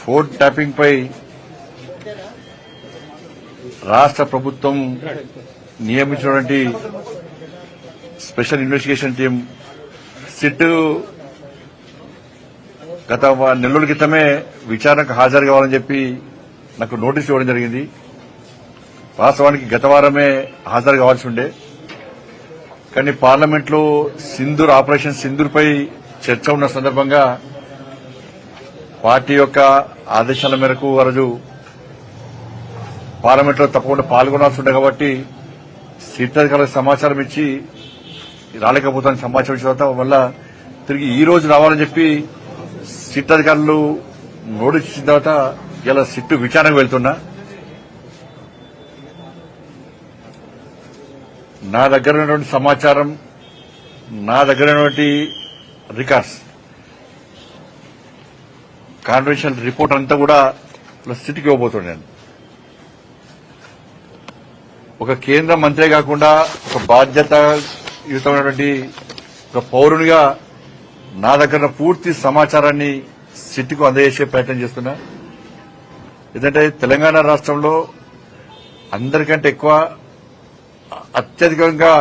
Phone tapping పై రాష్ట్ర ప్రభుత్వం నియమించినటువంటి special investigation team SIT గత నెలల క్రితమే విచారణకు హాజరు కావాలని చెప్పి నాకు నోటీసు ఇవ్వడం జరిగింది. వాస్తవానికి గత వారమే హాజరు కావాల్సి ఉండే, కానీ పార్లమెంట్లో సింధూర్ ఆపరేషన్ సింధూర్పై చర్చ ఉన్న సందర్భంగా పార్టీ యొక్క ఆదేశాల మేరకు ఆ రోజు పార్లమెంట్లో తప్పకుండా పాల్గొనాల్సి ఉండే కాబట్టి సిట్ అధికారులకు సమాచారం ఇచ్చి రాలేకపోతాను సమాచారం ఇచ్చిన తర్వాత వల్ల తిరిగి ఈ రోజు రావాలని చెప్పి సిట్ అధికారులు నోటీస్ ఇచ్చిన తర్వాత ఇలా సిట్ విచారణకు వెళ్తున్నా. నా దగ్గర ఉన్నటువంటి సమాచారం, నా దగ్గర ఉన్నటువంటి రికార్డ్స్, కాన్ఫిడెన్షియల్ రిపోర్ట్ అంతా కూడా సిట్కి ఇవ్వబోతున్నాను. ఒక కేంద్ర మంత్రే కాకుండా ఒక బాధ్యతాయుతమైనటువంటి ఒక పౌరునిగా నా దగ్గర పూర్తి సమాచారాన్ని సిట్కు అందజేసే ప్రయత్నం చేస్తున్నా. ఎందుకంటే తెలంగాణ రాష్ట్రంలో అందరికంటే ఎక్కువ అత్యధికంగా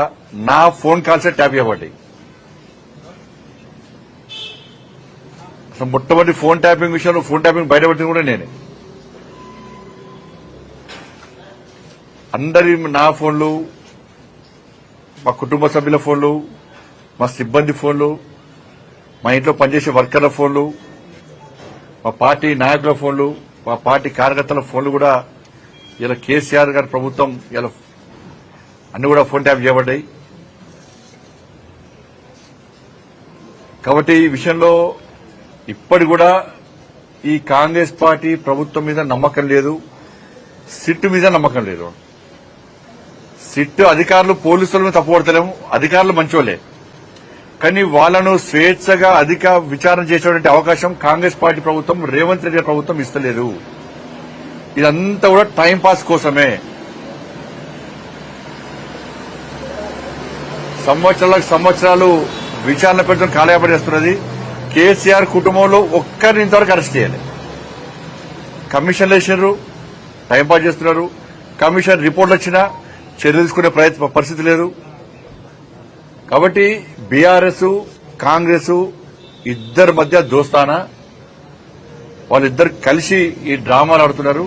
నా ఫోన్ కాల్సే ట్యాప్ చేయబడ్డాయి. అసలు మొట్టమొదటి ఫోన్ ట్యాపింగ్ విషయంలో ఫోన్ ట్యాపింగ్ బయటపడింది కూడా నేనే. అందరి నా ఫోన్లు, మా కుటుంబ సభ్యుల ఫోన్లు, మా సిబ్బంది ఫోన్లు, మా ఇంట్లో పనిచేసే వర్కర్ల ఫోన్లు, మా పార్టీ నాయకుల ఫోన్లు, మా పార్టీ కార్యకర్తల ఫోన్లు కూడా ఇలా కేసీఆర్ గారి ప్రభుత్వం ఇలా అన్ని కూడా ఫోన్ ట్యాప్ చేయబడ్డాయి. కాబట్టి ఈ విషయంలో ఇప్పటి కూడా ఈ కాంగ్రెస్ పార్టీ ప్రభుత్వం మీద నమ్మకం లేదు, సిట్ మీద నమ్మకం లేదు. సిట్ అధికారులు పోలీసుల మీద తప్పుపడతలేము, అధికారులు మంచోళ్లే, కానీ వాళ్లను స్వేచ్ఛగా అధిక విచారణ చేసేటువంటి అవకాశం కాంగ్రెస్ పార్టీ ప్రభుత్వం, రేవంత్ రెడ్డి ప్రభుత్వం ఇస్తలేదు. ఇదంతా కూడా టైంపాస్ కోసమే. సంవత్సరాలు విచారణ పెట్టడం కాలయాపన చేస్తున్నది. కేసీఆర్ కుటుంబంలో ఒక్కరిని ఇంతవరకు అరెస్ట్ చేయాలి. కమిషన్లు వేసినారు, టైంపాస్ చేస్తున్నారు. కమిషన్ రిపోర్ట్లు వచ్చినా చర్యలు తీసుకునే పరిస్థితి లేదు. కాబట్టి బీఆర్ఎస్ కాంగ్రెస్ ఇద్దరి మధ్య దోస్తానా, వాళ్ళిద్దరు కలిసి ఈ డ్రామాలు ఆడుతున్నారు.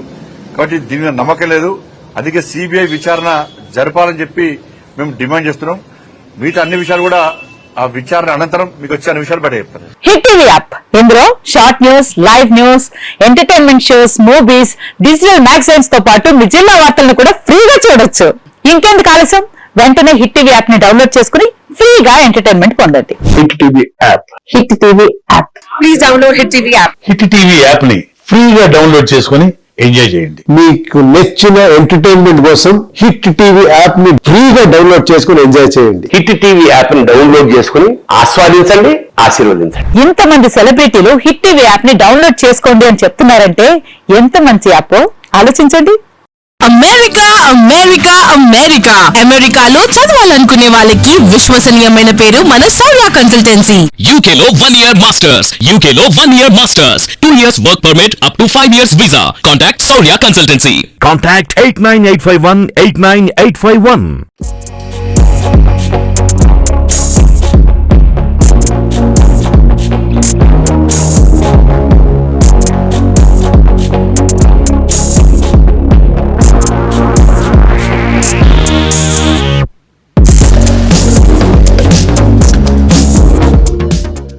కాబట్టి దీని మీద నమ్మకం లేదు. అందుకే సీబీఐ విచారణ జరపాలని చెప్పి మేము డిమాండ్ చేస్తున్నాం. మిగతా అన్ని విషయాలు కూడా ఆ విచారణ అనంతరం మీకు వచ్చే అన్ని విషయాలు బయట చెప్తారు. హిట్ టీవీ యాప్, ఇందులో short news, live news, entertainment shows, movies, digital magazines తో పాటు మీ జిల్లా వార్తలను కూడా ఫ్రీగా చూడొచ్చు. ఇంకెందుకు ఆలస్యం, వెంటనే హిట్ టీవీ యాప్ ని డౌన్లోడ్ చేసుకుని ఫ్రీగా ఎంటర్టైన్మెంట్ పొందండి. Hit TV app, hit TV app, please download hit TV app. Hit TV app ని ఫ్రీగా డౌన్లోడ్ చేసుకుని ఎంజాయ్ చేయండి. మీకు నచ్చిన ఎంటర్టైన్మెంట్ కోసం హిట్ టీవీ యాప్ ని ఫ్రీగా డౌన్లోడ్ చేసుకుని ఎంజాయ్ చేయండి. హిట్ టీవీ యాప్ ని డౌన్లోడ్ చేసుకుని ఆస్వాదించండి, ఆశీర్వదించండి. ఇంతమంది సెలబ్రిటీలు హిట్ టీవీ యాప్ ని డౌన్లోడ్ చేసుకోండి అని చెప్తున్నారంటే ఎంత మంచి యాప్ ఆలోచించండి. అమెరికా అమెరికా అమెరికా అమెరికాలో చదవాలనుకునే వాళ్ళకి విశ్వసనీయమైన పేరు మన శౌర్య కన్సల్టెన్సీ. UK లో 1 year masters, UK లో 1 year masters, 2 years work permit up to 5 years visa. Contact Shaurya Consultancy. Contact 89851 89851.